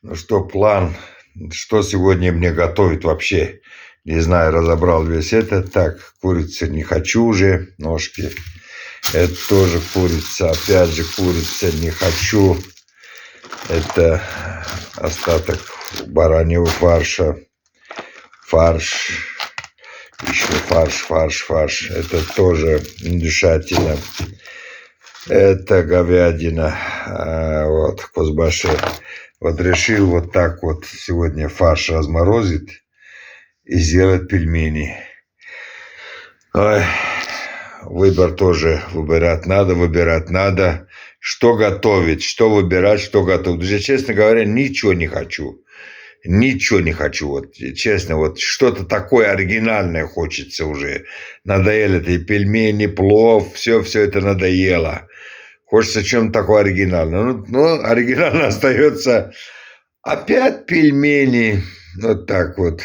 Ну что, план? Что сегодня мне готовить вообще? Не знаю, разобрал весь этот. Так, курицы не хочу уже, ножки. Это тоже курица. Опять же, курица не хочу. Это остаток бараньего фарша. Фарш. Еще фарш. Это тоже индюшатина. Это говядина. Вот, кузбассы. Вот решил вот так вот сегодня фарш разморозить и сделать пельмени. Ой, выбирать надо. Что готовить, что выбирать, что готовить. Уже, честно говоря, ничего не хочу. Ничего не хочу. Вот, честно, вот что-то такое оригинальное хочется уже. Надоели эти пельмени, плов, все это надоело. Хочется чем-то такое оригинальное. Ну, оригинально остается опять пельмени. Вот так вот.